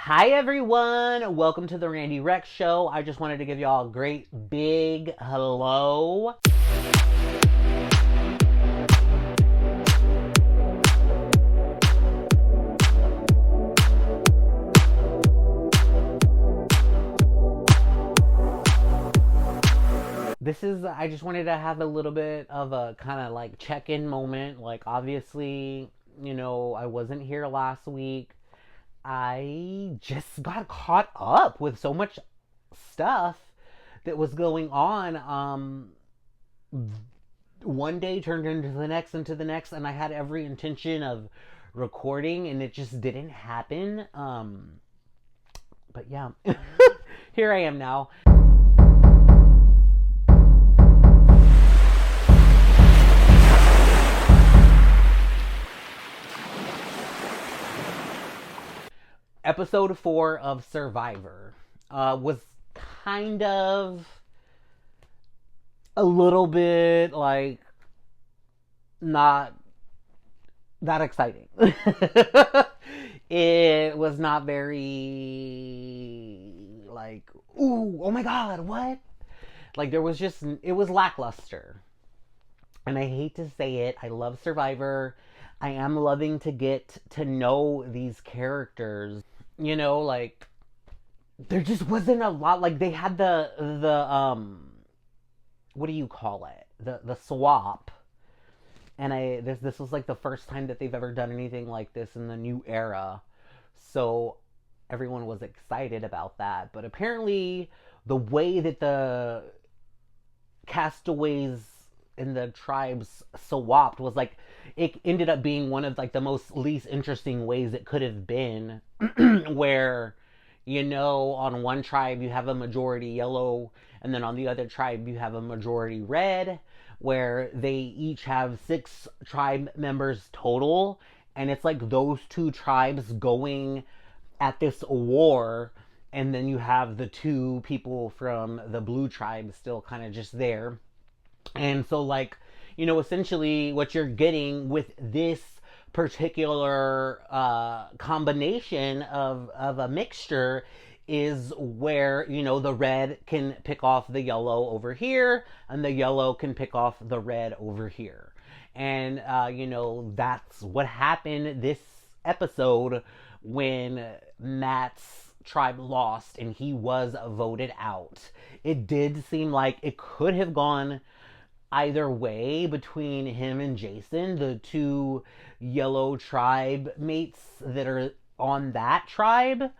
Hi everyone, welcome to the Randy Rex Show. I just wanted to give y'all a great big hello. I just wanted to have a little bit of a kind of like check-in moment. Like, obviously, I wasn't here last week. I just got caught up with so much stuff that was going on. One day turned into the next, and I had every intention of recording, and it just didn't happen. But yeah, here I am now. Episode 4 of Survivor was kind of a little bit like not that exciting. It was not very like, ooh, oh my god, what? Like, it was lackluster. And I hate to say it, I love Survivor. I am loving to get to know these characters. Like, there just wasn't a lot. Like, they had the what do you call it? The swap. And this was like the first time that they've ever done anything like this in the new era. So everyone was excited about that. But apparently the way that the castaways in the tribes swapped was like, it ended up being one of like the most least interesting ways it could have been. Where, on one tribe you have a majority yellow, and then on the other tribe you have a majority red, where they each have 6 tribe members total, and it's like those two tribes going at this war, and then you have the 2 people from the blue tribe still kind of just there. And so, like, essentially what you're getting with this particular combination of a mixture is where, the red can pick off the yellow over here, and the yellow can pick off the red over here. And, that's what happened this episode when Matt's tribe lost and he was voted out. It did seem like it could have gone either way between him and Jason, the 2 yellow tribe mates that are on that tribe.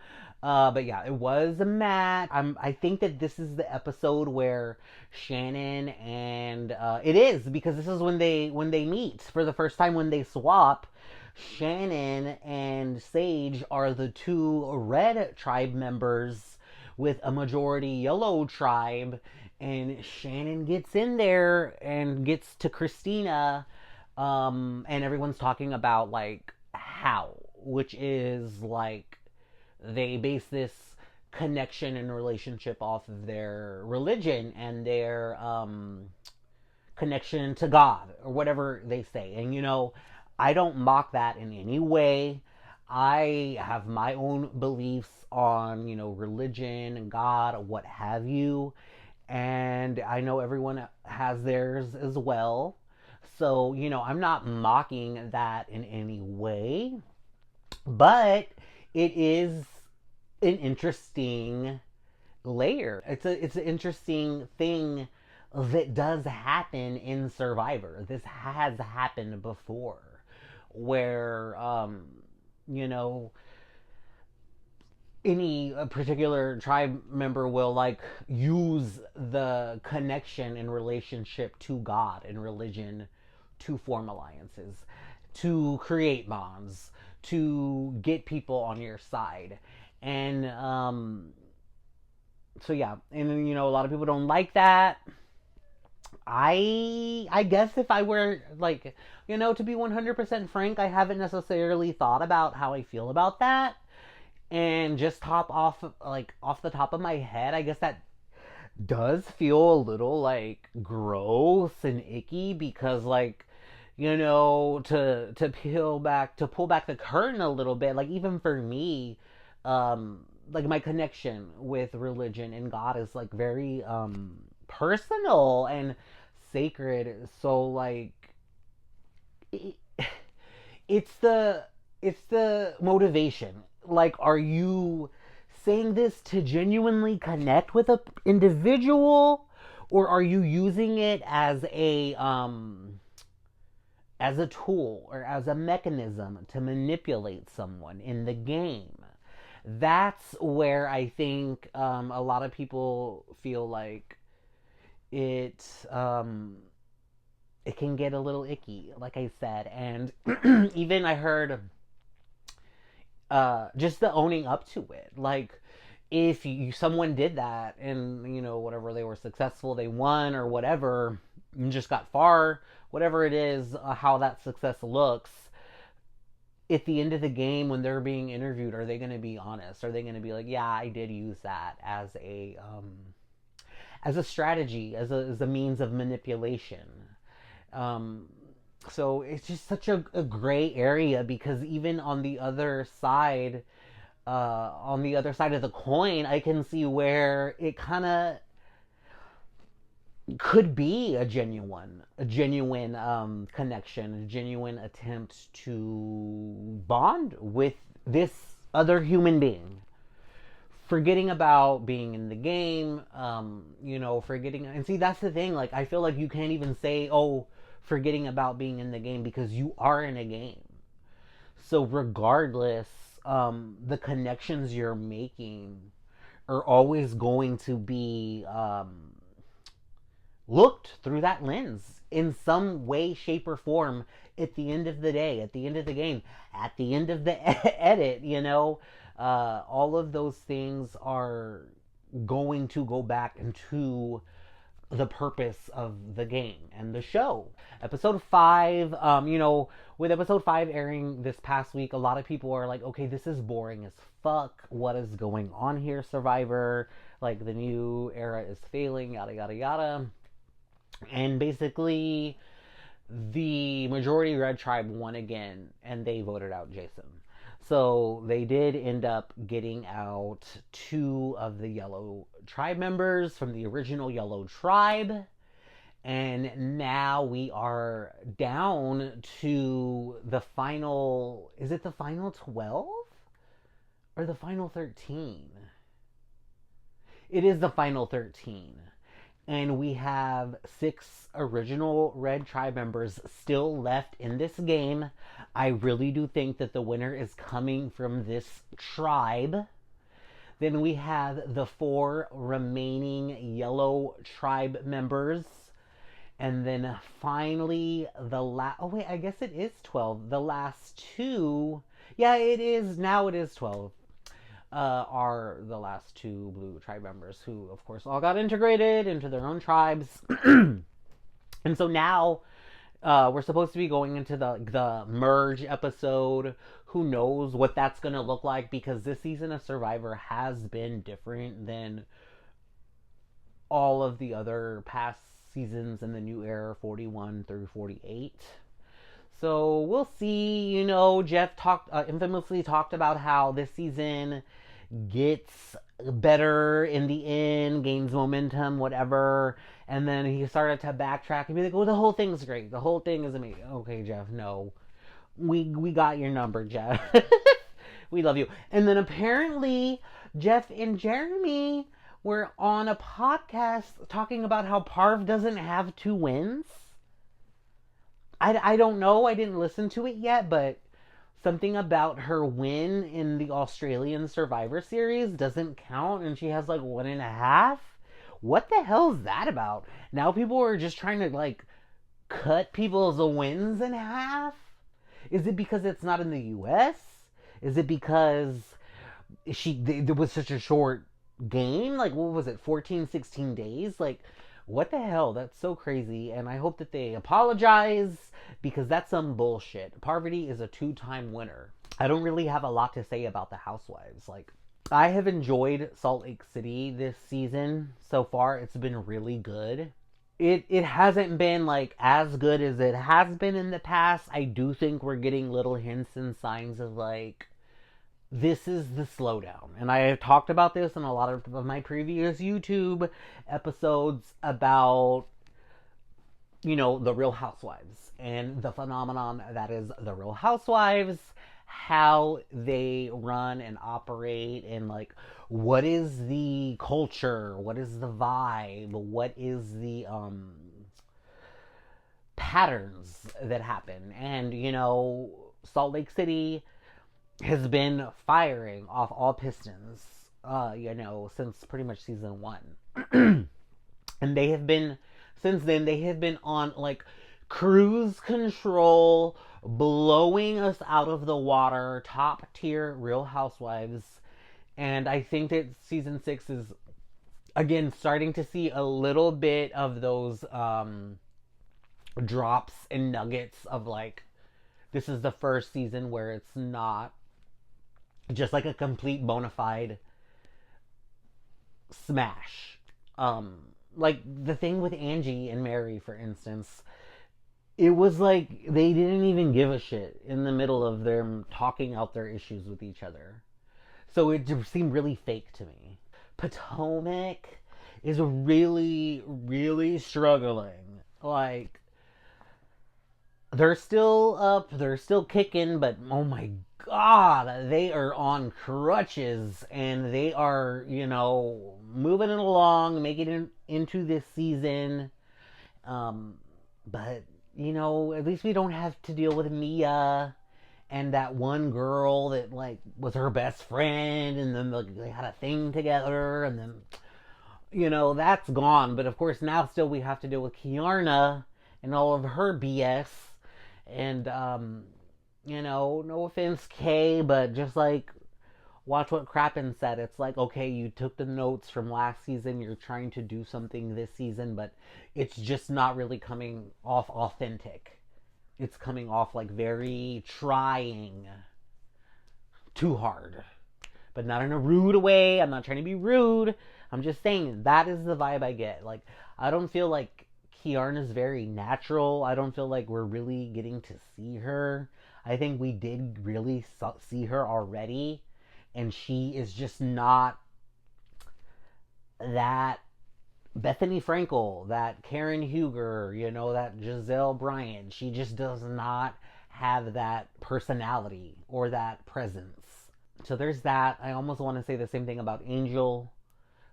But yeah, it was Matt. I think that this is the episode where Shannon and it is, because this is when they meet for the first time, when they swap. Shannon and Sage are the 2 red tribe members with a majority yellow tribe, and Shannon gets in there and gets to Christina, and everyone's talking about like how, which is like they base this connection and relationship off of their religion and their connection to God, or whatever they say. And I don't mock that in any way. I have my own beliefs on, religion and God, what have you. And I know everyone has theirs as well. So, I'm not mocking that in any way. But it is an interesting layer. It's an interesting thing that does happen in Survivor. This has happened before, where you know any particular tribe member will like use the connection and relationship to God and religion to form alliances, to create bonds, to get people on your side. And so yeah, and a lot of people don't like that. I guess if I were like, to be 100% frank, I haven't necessarily thought about how I feel about that. And just off the top of my head, I guess that does feel a little like gross and icky, because like, to pull back the curtain a little bit, like even for me, like my connection with religion and God is like very personal and sacred. So like it, it's the motivation. Like, are you saying this to genuinely connect with a individual, or are you using it as a tool or as a mechanism to manipulate someone in the game? That's where I think a lot of people feel like it it can get a little icky, like I said. And even I heard just the owning up to it. Like, if someone did that and, whatever, they were successful, they won or whatever, and just got far, whatever it is, how that success looks, at the end of the game when they're being interviewed, are they going to be honest? Are they going to be like, yeah, I did use that as a strategy, as a means of manipulation? Um, so it's just such a gray area, because even on the other side of the coin, I can see where it kind of could be a genuine connection, a genuine attempt to bond with this other human being, forgetting about being in the game, forgetting. And see, that's the thing. Like, I feel like you can't even say, oh, forgetting about being in the game, because you are in a game. So, regardless, the connections you're making are always going to be looked through that lens in some way, shape, or form at the end of the day, at the end of the game, at the end of the edit, all of those things are going to go back into the purpose of the game and the show. Episode 5, with episode 5 airing this past week, a lot of people are like, okay, this is boring as fuck. What is going on here, Survivor? Like, the new era is failing, yada, yada, yada. And basically, the majority Red Tribe won again, and they voted out Jason. So they did end up getting out 2 of the Yellow Tribe members from the original Yellow Tribe. And now we are down to the final. Is it the final 12? Or the final 13? It is the final 13. And we have 6 original Red Tribe members still left in this game. I really do think that the winner is coming from this tribe. Then we have the 4 remaining Yellow Tribe members. And then finally, oh wait, I guess it is 12. The last 2, yeah, it is, now it is 12. Are the last 2 Blue Tribe members, who, of course, all got integrated into their own tribes. And so now we're supposed to be going into the merge episode. Who knows what that's going to look like, because this season of Survivor has been different than all of the other past seasons in the new era, 41 through 48. So we'll see. Jeff infamously talked about how this season gets better in the end, gains momentum, whatever. And then he started to backtrack and be like, "Oh, the whole thing's great. The whole thing is amazing." Okay, Jeff, no. We got your number, Jeff. We love you. And then apparently Jeff and Jeremy were on a podcast talking about how Parv doesn't have 2 wins. I don't know. I didn't listen to it yet, but something about her win in the Australian Survivor Series doesn't count, and she has like 1.5. What the hell is that about? Now people are just trying to like cut people's wins in half? Is it because it's not in the US? Is it because there was such a short game? Like, what was it, 14, 16 days? Like, what the hell? That's so crazy. And I hope that they apologize, because that's some bullshit. Parvati is a 2-time winner. I don't really have a lot to say about the Housewives. Like, I have enjoyed Salt Lake City this season so far. It's been really good. It hasn't been like as good as it has been in the past. I do think we're getting little hints and signs of like this is the slowdown. And I have talked about this in a lot of my previous YouTube episodes about, the Real Housewives and the phenomenon that is the Real Housewives, how they run and operate, and like what is the culture, what is the vibe, what is the patterns that happen. And Salt Lake City has been firing off all pistons, since pretty much season one. And they have been, since then, they have been on like cruise control, blowing us out of the water, top tier Real Housewives. And I think that season six is, again, starting to see a little bit of those drops and nuggets of like, this is the first season where it's not just like a complete bona fide smash. Like the thing with Angie and Mary, for instance, it was like they didn't even give a shit in the middle of them talking out their issues with each other. So it just seemed really fake to me. Potomac is really, really struggling. Like, they're still up, they're still kicking, but oh my god, they are on crutches and they are, moving it along, making it into this season. But, at least we don't have to deal with Mia and that one girl that, like, was her best friend, and then like, they had a thing together, and then, that's gone. But of course, now still we have to deal with Kiarna and all of her BS. And, no offense, Kay, but just like, watch what Krappen said. It's like, okay, you took the notes from last season, you're trying to do something this season, but it's just not really coming off authentic. It's coming off like very trying too hard. But not in a rude way. I'm not trying to be rude. I'm just saying that is the vibe I get. Like, I don't feel like Kiarna's very natural. I don't feel like we're really getting to see her. I think we did really see her already, and she is just not that Bethany Frankel, that Karen Huger, that Giselle Bryant. She just does not have that personality or that presence. So there's that. I almost want to say the same thing about Angel.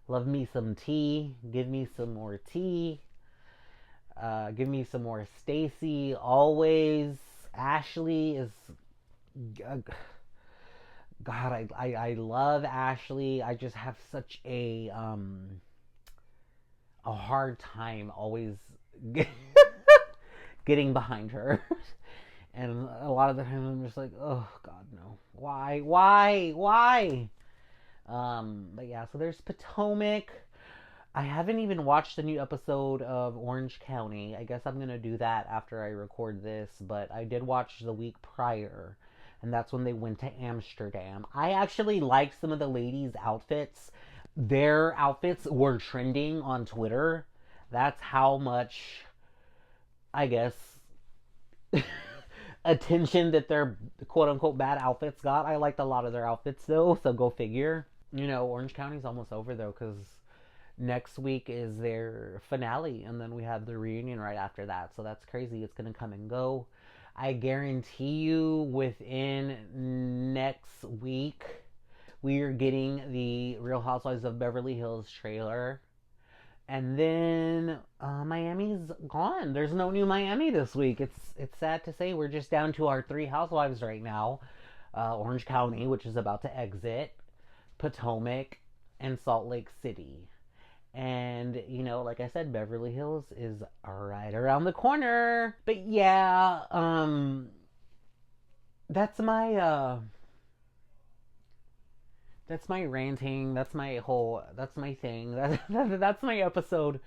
Love me some tea. Give me some more tea. Give me some more Stacy. Always. Ashley is... God, I love Ashley. I just have such a hard time always getting behind her. And a lot of the time I'm just like, oh god, no. Why? But yeah, so there's Potomac. I haven't even watched the new episode of Orange County. I guess I'm gonna do that after I record this, but I did watch the week prior, and that's when they went to Amsterdam. I actually liked some of the ladies' outfits. Their outfits were trending on Twitter. That's how much, I guess, attention that their quote unquote bad outfits got. I liked a lot of their outfits though, so go figure. Orange County's almost over though, because next week is their finale, and then we have the reunion right after that. So that's crazy. It's gonna come and go. I guarantee you within next week we are getting the Real Housewives of Beverly Hills trailer. And then Miami's gone. There's no new Miami this week. It's sad to say we're just down to our three housewives right now. Orange County, which is about to exit, Potomac, and Salt Lake City. And, like I said, Beverly Hills is right around the corner. But yeah, that's my ranting. That's my thing. That's my episode